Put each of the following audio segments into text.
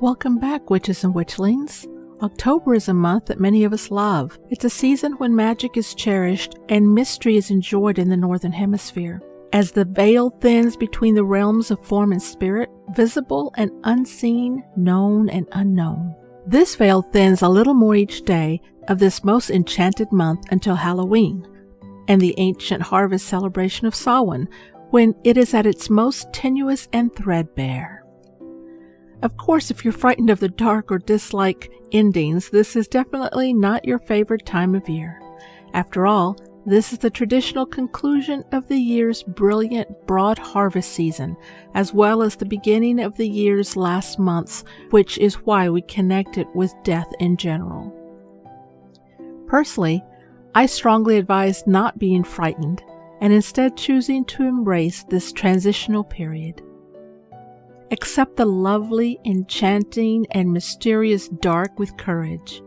Welcome back, Witches and Witchlings. October is a month that many of us love. It's a season when magic is cherished and mystery is enjoyed in the Northern Hemisphere. As the veil thins between the realms of form and spirit, visible and unseen, known and unknown. This veil thins a little more each day of this most enchanted month until Halloween, and the ancient harvest celebration of Samhain, when it is at its most tenuous and threadbare. Of course, if you're frightened of the dark or dislike endings, this is definitely not your favorite time of year. After all, this is the traditional conclusion of the year's brilliant, broad harvest season, as well as the beginning of the year's last months, which is why we connect it with death in general. Personally, I strongly advise not being frightened, and instead choosing to embrace this transitional period. Accept the lovely, enchanting, and mysterious dark with courage.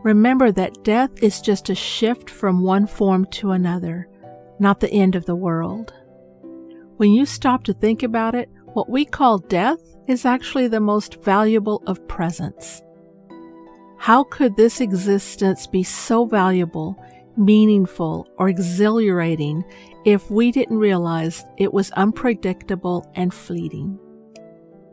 Remember that death is just a shift from one form to another, not the end of the world. When you stop to think about it, what we call death is actually the most valuable of presents. How could this existence be so valuable, meaningful, or exhilarating if we didn't realize it was unpredictable and fleeting?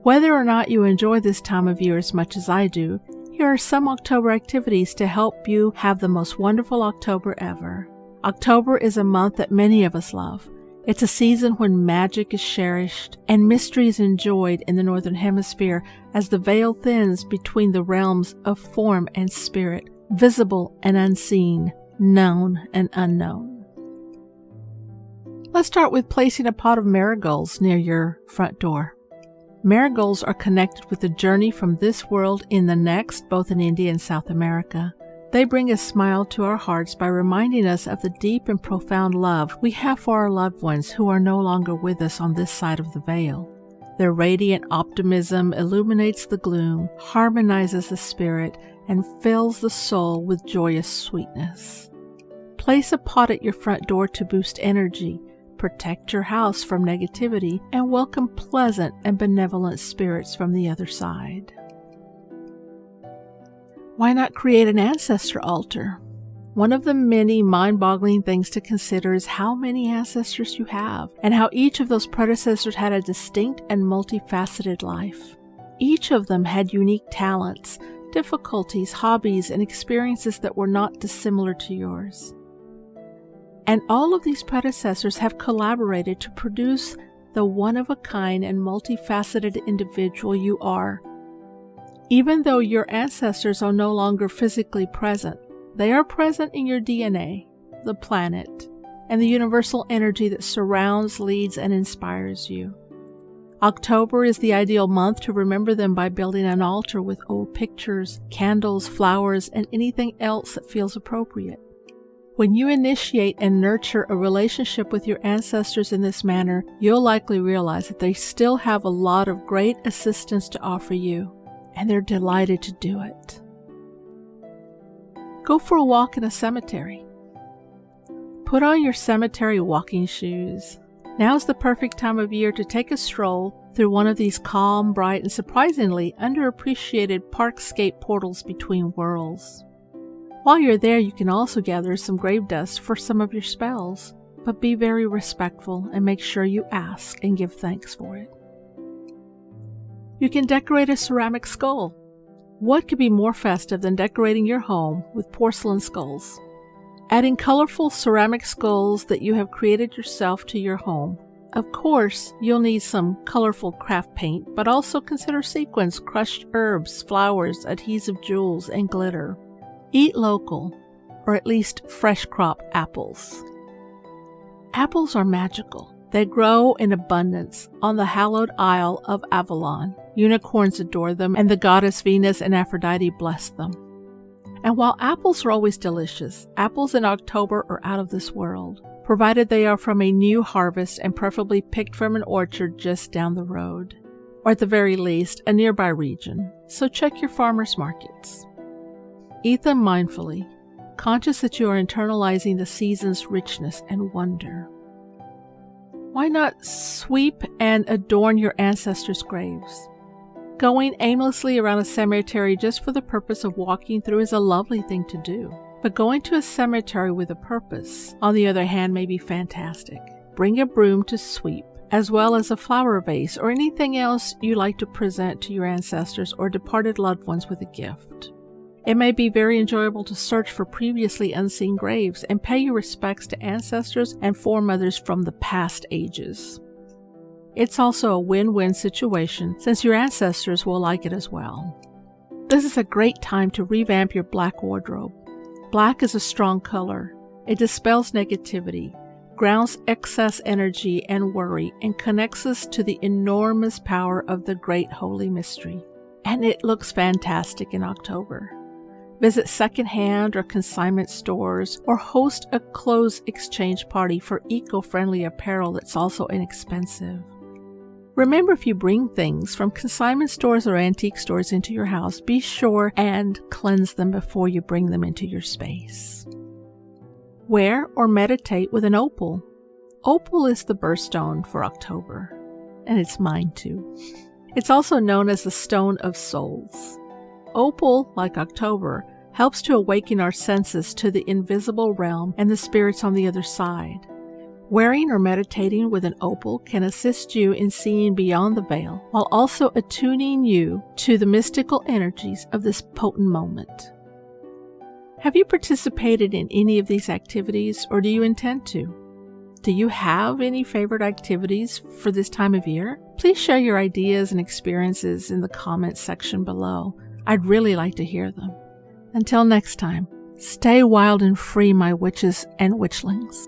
Whether or not you enjoy this time of year as much as I do, here are some October activities to help you have the most wonderful October ever. October is a month that many of us love. It's a season when magic is cherished and mystery is enjoyed in the Northern Hemisphere as the veil thins between the realms of form and spirit, visible and unseen, known and unknown. Let's start with placing a pot of marigolds near your front door. Marigolds are connected with the journey from this world in the next, both in India and South America. They bring a smile to our hearts by reminding us of the deep and profound love we have for our loved ones who are no longer with us on this side of the veil. Their radiant optimism illuminates the gloom, harmonizes the spirit, and fills the soul with joyous sweetness. Place a pot at your front door to boost energy, protect your house from negativity, and welcome pleasant and benevolent spirits from the other side. Why not create an ancestor altar? One of the many mind-boggling things to consider is how many ancestors you have, and how each of those predecessors had a distinct and multifaceted life. Each of them had unique talents, difficulties, hobbies, and experiences that were not dissimilar to yours. And all of these predecessors have collaborated to produce the one-of-a-kind and multifaceted individual you are. Even though your ancestors are no longer physically present, they are present in your DNA, the planet, and the universal energy that surrounds, leads, and inspires you. October is the ideal month to remember them by building an altar with old pictures, candles, flowers, and anything else that feels appropriate. When you initiate and nurture a relationship with your ancestors in this manner, you'll likely realize that they still have a lot of great assistance to offer you, and they're delighted to do it. Go for a walk in a cemetery. Put on your cemetery walking shoes. Now's the perfect time of year to take a stroll through one of these calm, bright, and surprisingly underappreciated parkscape portals between worlds. While you're there, you can also gather some grave dust for some of your spells, but be very respectful and make sure you ask and give thanks for it. You can decorate a ceramic skull. What could be more festive than decorating your home with porcelain skulls? Adding colorful ceramic skulls that you have created yourself to your home. Of course, you'll need some colorful craft paint, but also consider sequins, crushed herbs, flowers, adhesive jewels, and glitter. Eat local, or at least fresh crop apples. Apples are magical. They grow in abundance on the hallowed Isle of Avalon. Unicorns adore them, and the goddess Venus and Aphrodite bless them. And while apples are always delicious, apples in October are out of this world, provided they are from a new harvest and preferably picked from an orchard just down the road, or at the very least, a nearby region. So check your farmers markets. Eat them mindfully, conscious that you are internalizing the season's richness and wonder. Why not sweep and adorn your ancestors' graves? Going aimlessly around a cemetery just for the purpose of walking through is a lovely thing to do. But going to a cemetery with a purpose, on the other hand, may be fantastic. Bring a broom to sweep, as well as a flower vase or anything else you like to present to your ancestors or departed loved ones with a gift. It may be very enjoyable to search for previously unseen graves and pay your respects to ancestors and foremothers from the past ages. It's also a win-win situation since your ancestors will like it as well. This is a great time to revamp your black wardrobe. Black is a strong color. It dispels negativity, grounds excess energy and worry, and connects us to the enormous power of the Great Holy Mystery. And it looks fantastic in October. Visit secondhand or consignment stores or host a clothes exchange party for eco-friendly apparel that's also inexpensive. Remember, if you bring things from consignment stores or antique stores into your house, be sure and cleanse them before you bring them into your space. Wear or meditate with an opal. Opal is the birthstone for October, and it's mine too. It's also known as the Stone of Souls. Opal, like October, helps to awaken our senses to the invisible realm and the spirits on the other side. Wearing or meditating with an opal can assist you in seeing beyond the veil, while also attuning you to the mystical energies of this potent moment. Have you participated in any of these activities, or do you intend to? Do you have any favorite activities for this time of year? Please share your ideas and experiences in the comments section below. I'd really like to hear them. Until next time, stay wild and free, my witches and witchlings.